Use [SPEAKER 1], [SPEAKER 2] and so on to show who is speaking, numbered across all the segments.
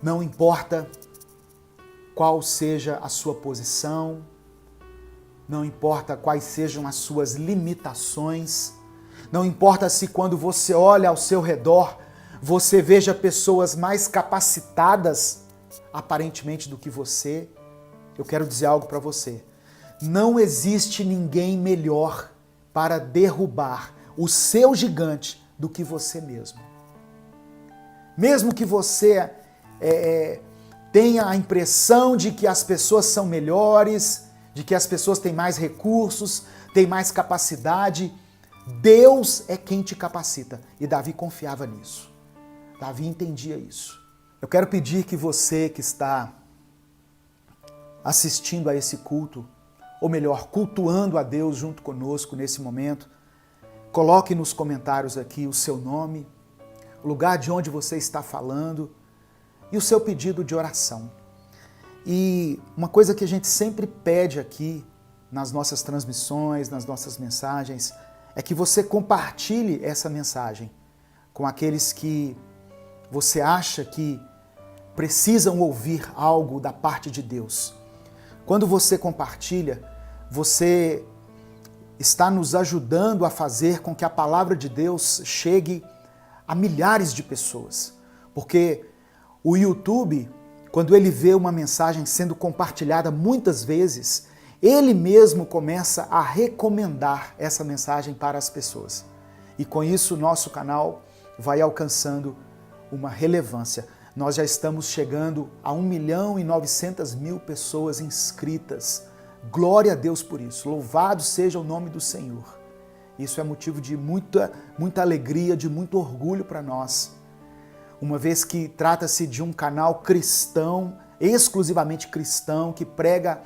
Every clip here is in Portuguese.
[SPEAKER 1] Não importa qual seja a sua posição, não importa quais sejam as suas limitações, não importa se quando você olha ao seu redor, você veja pessoas mais capacitadas, aparentemente, do que você. Eu quero dizer algo para você. Não existe ninguém melhor para derrubar o seu gigante do que você mesmo. Mesmo que você tenha a impressão de que as pessoas são melhores, de que as pessoas têm mais recursos, têm mais capacidade, Deus é quem te capacita. E Davi confiava nisso. Davi entendia isso. Eu quero pedir que você que está assistindo a esse culto, ou melhor, cultuando a Deus junto conosco nesse momento, coloque nos comentários aqui o seu nome, o lugar de onde você está falando e o seu pedido de oração. E uma coisa que a gente sempre pede aqui nas nossas transmissões, nas nossas mensagens, é que você compartilhe essa mensagem com aqueles que você acha que precisam ouvir algo da parte de Deus. Quando você compartilha, você está nos ajudando a fazer com que a palavra de Deus chegue a milhares de pessoas. Porque o YouTube, quando ele vê uma mensagem sendo compartilhada muitas vezes, ele mesmo começa a recomendar essa mensagem para as pessoas. E com isso, o nosso canal vai alcançando uma relevância. Nós já estamos chegando a 1.900.000 pessoas inscritas. Glória a Deus por isso. Louvado seja o nome do Senhor. Isso é motivo de muita alegria, de muito orgulho para nós. Uma vez que trata-se de um canal cristão, exclusivamente cristão, que prega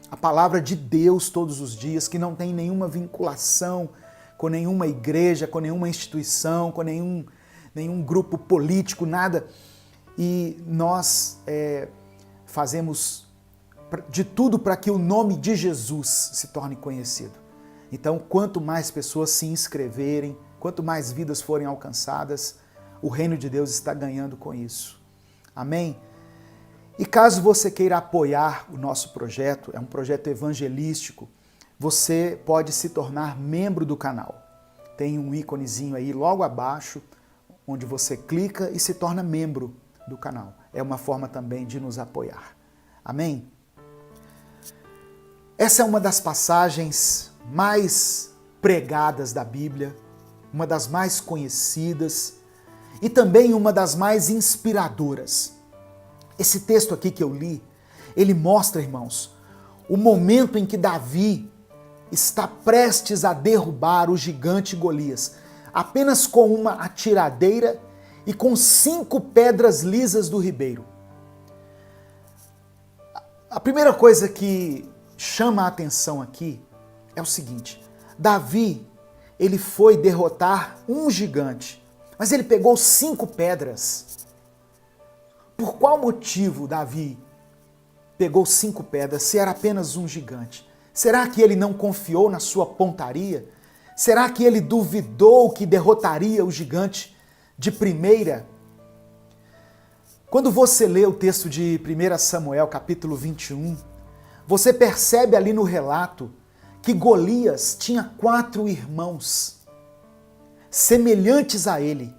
[SPEAKER 1] a palavra de Deus todos os dias, que não tem nenhuma vinculação com nenhuma igreja, com nenhuma instituição, com nenhum grupo político, nada. E nós fazemos de tudo para que o nome de Jesus se torne conhecido. Então, quanto mais pessoas se inscreverem, quanto mais vidas forem alcançadas, o reino de Deus está ganhando com isso. Amém? E caso você queira apoiar o nosso projeto, é um projeto evangelístico, você pode se tornar membro do canal. Tem um íconezinho aí logo abaixo, onde você clica e se torna membro do canal. É uma forma também de nos apoiar. Amém? Essa é uma das passagens mais pregadas da Bíblia, uma das mais conhecidas e também uma das mais inspiradoras. Esse texto aqui que eu li, ele mostra, irmãos, o momento em que Davi está prestes a derrubar o gigante Golias, apenas com uma atiradeira e com 5 pedras lisas do ribeiro. A primeira coisa que chama a atenção aqui é o seguinte: Davi, ele foi derrotar um gigante, mas ele pegou 5 pedras. Por qual motivo Davi pegou 5 pedras se era apenas um gigante? Será que ele não confiou na sua pontaria? Será que ele duvidou que derrotaria o gigante de primeira? Quando você lê o texto de 1 Samuel, capítulo 21, você percebe ali no relato que Golias tinha 4 irmãos semelhantes a ele.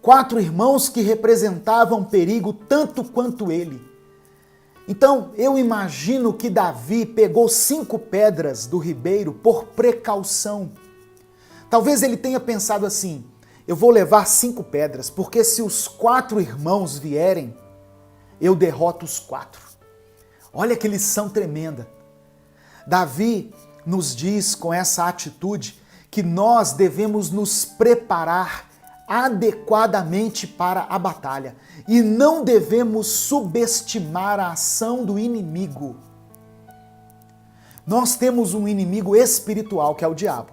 [SPEAKER 1] 4 irmãos que representavam perigo tanto quanto ele. Então, eu imagino que Davi pegou 5 pedras do ribeiro por precaução. Talvez ele tenha pensado assim: eu vou levar 5 pedras, porque se os 4 irmãos vierem, eu derroto os 4. Olha que lição tremenda. Davi nos diz com essa atitude que nós devemos nos preparar adequadamente para a batalha e não devemos subestimar a ação do inimigo. Nós temos um inimigo espiritual que é o diabo.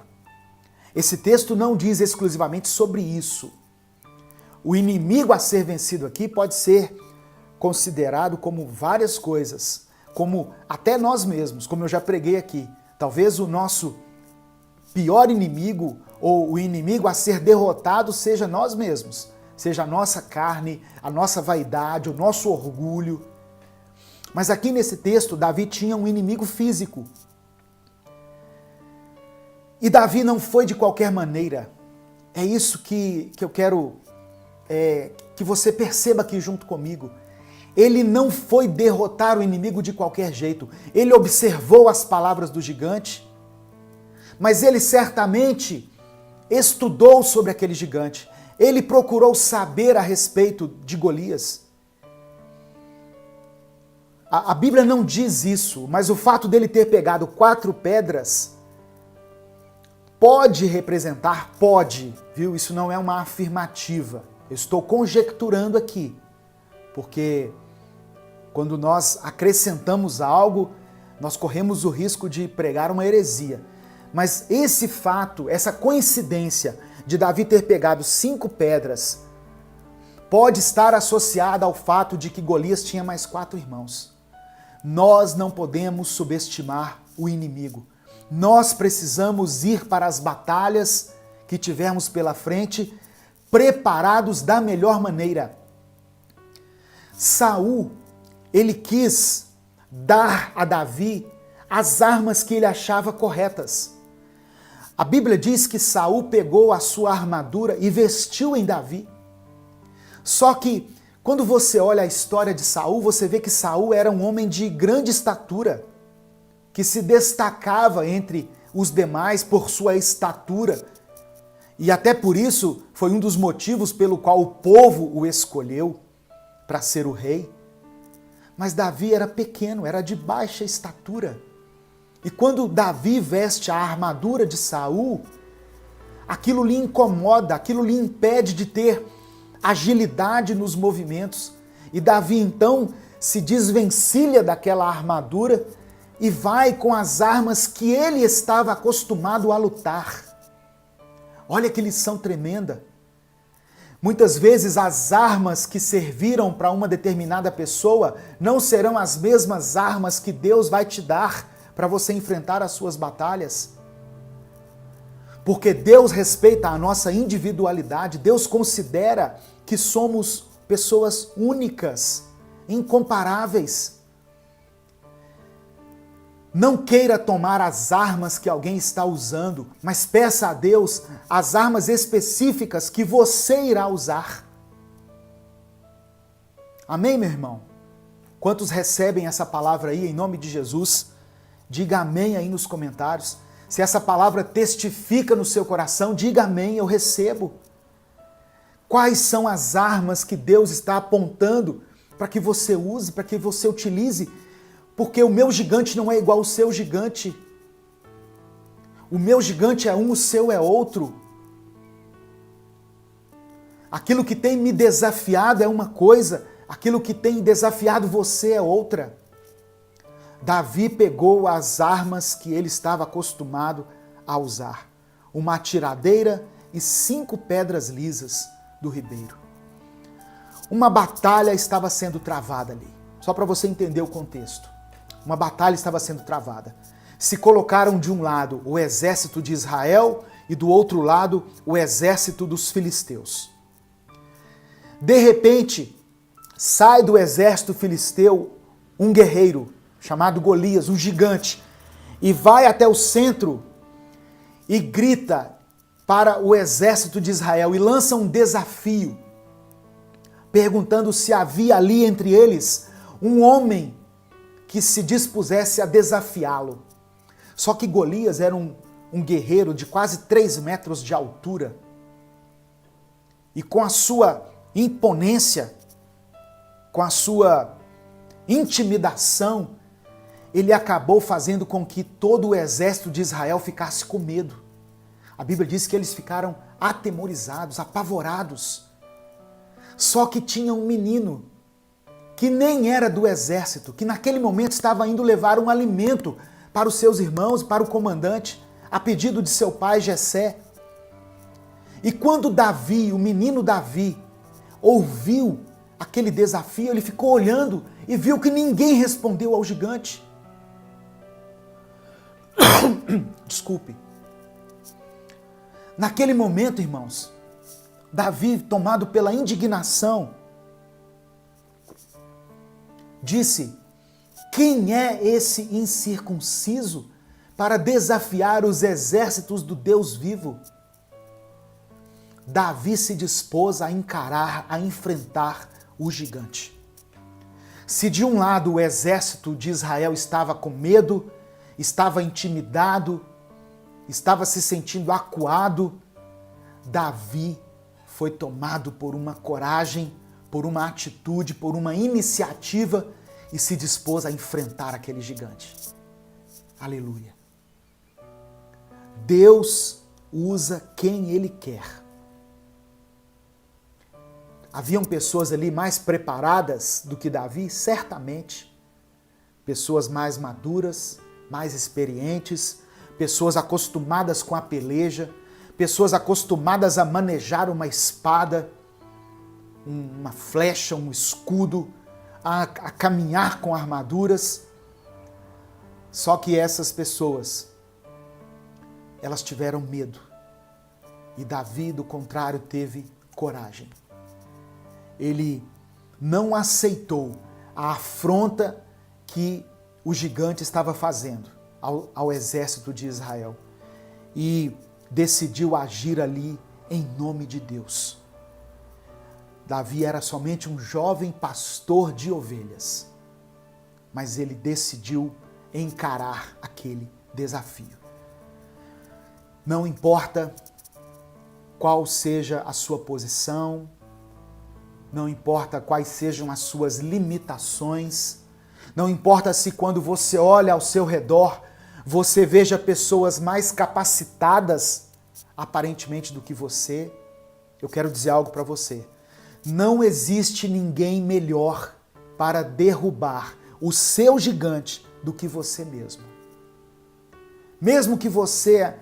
[SPEAKER 1] Esse texto não diz exclusivamente sobre isso. O inimigo a ser vencido aqui pode ser considerado como várias coisas, como até nós mesmos, como eu já preguei aqui. Talvez o nosso pior inimigo ou o inimigo a ser derrotado seja nós mesmos. seja a nossa carne, a nossa vaidade, o nosso orgulho. Mas aqui nesse texto, Davi tinha um inimigo físico. E Davi não foi de qualquer maneira. É isso que eu quero que você perceba aqui junto comigo. Ele não foi derrotar o inimigo de qualquer jeito. Ele observou as palavras do gigante, mas ele certamente estudou sobre aquele gigante. Ele procurou saber a respeito de Golias. A Bíblia não diz isso, mas o fato dele ter pegado 4 pedras pode representar, viu? Isso não é uma afirmativa. Eu estou conjecturando aqui, porque quando nós acrescentamos algo, nós corremos o risco de pregar uma heresia. Mas esse fato, essa coincidência de Davi ter pegado 5 pedras, pode estar associada ao fato de que Golias tinha mais 4 irmãos. Nós não podemos subestimar o inimigo. Nós precisamos ir para as batalhas que tivermos pela frente, preparados da melhor maneira. Saul, ele quis dar a Davi as armas que ele achava corretas. A Bíblia diz que Saul pegou a sua armadura e vestiu em Davi. Só que quando você olha a história de Saul, você vê que Saul era um homem de grande estatura, que se destacava entre os demais por sua estatura. E até por isso foi um dos motivos pelo qual o povo o escolheu para ser o rei. Mas Davi era pequeno, era de baixa estatura. E quando Davi veste a armadura de Saul, aquilo lhe incomoda, aquilo lhe impede de ter agilidade nos movimentos. E Davi então se desvencilha daquela armadura e vai com as armas que ele estava acostumado a lutar. Olha que lição tremenda. Muitas vezes as armas que serviram para uma determinada pessoa não serão as mesmas armas que Deus vai te dar para você enfrentar as suas batalhas. Porque Deus respeita a nossa individualidade, Deus considera que somos pessoas únicas, incomparáveis. Não queira tomar as armas que alguém está usando, mas peça a Deus as armas específicas que você irá usar. Amém, meu irmão? Quantos recebem essa palavra aí em nome de Jesus? Diga amém aí nos comentários. Se essa palavra testifica no seu coração, diga amém, eu recebo. Quais são as armas que Deus está apontando para que você use, para que você utilize? Porque o meu gigante não é igual ao seu gigante. O meu gigante é um, o seu é outro. Aquilo que tem me desafiado é uma coisa, aquilo que tem desafiado você é outra. Davi pegou as armas que ele estava acostumado a usar. Uma atiradeira e 5 pedras lisas do ribeiro. Uma batalha estava sendo travada ali. Só para você entender o contexto. Uma batalha estava sendo travada. Se colocaram de um lado o exército de Israel e do outro lado o exército dos filisteus. De repente, sai do exército filisteu um guerreiro chamado Golias, um gigante, e vai até o centro e grita para o exército de Israel e lança um desafio, perguntando se havia ali entre eles um homem que se dispusesse a desafiá-lo. Só que Golias era um guerreiro de quase 3 metros de altura e com a sua imponência, com a sua intimidação, ele acabou fazendo com que todo o exército de Israel ficasse com medo. A Bíblia diz que eles ficaram atemorizados, apavorados. Só que tinha um menino que nem era do exército, que naquele momento estava indo levar um alimento para os seus irmãos, para o comandante, a pedido de seu pai Jessé. E quando Davi, o menino Davi, ouviu aquele desafio, ele ficou olhando e viu que ninguém respondeu ao gigante. Desculpe. Naquele momento, irmãos, Davi, tomado pela indignação, disse: quem é esse incircunciso para desafiar os exércitos do Deus vivo? Davi se dispôs a encarar, a enfrentar o gigante. Se de um lado o exército de Israel estava com medo, estava intimidado, estava se sentindo acuado, Davi foi tomado por uma coragem, por uma atitude, por uma iniciativa e se dispôs a enfrentar aquele gigante. Aleluia. Deus usa quem Ele quer. Haviam pessoas ali mais preparadas do que Davi? Certamente. Pessoas mais maduras, mais experientes, pessoas acostumadas com a peleja, pessoas acostumadas a manejar uma espada, uma flecha, um escudo, a caminhar com armaduras. Só que essas pessoas, elas tiveram medo. E Davi, do contrário, teve coragem. Ele não aceitou a afronta que o gigante estava fazendo ao exército de Israel e decidiu agir ali em nome de Deus. Davi era somente um jovem pastor de ovelhas, mas ele decidiu encarar aquele desafio. Não importa qual seja a sua posição, não importa quais sejam as suas limitações, não importa se quando você olha ao seu redor, você veja pessoas mais capacitadas, aparentemente, do que você. Eu quero dizer algo para você. Não existe ninguém melhor para derrubar o seu gigante do que você mesmo. Mesmo que você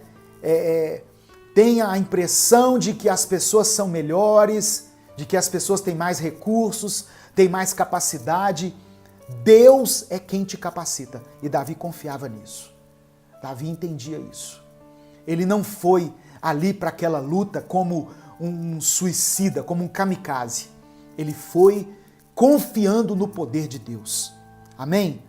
[SPEAKER 1] tenha a impressão de que as pessoas são melhores, de que as pessoas têm mais recursos, têm mais capacidade, Deus é quem te capacita. E Davi confiava nisso. Davi entendia isso. Ele não foi ali para aquela luta como um suicida, como um kamikaze. Ele foi confiando no poder de Deus. Amém?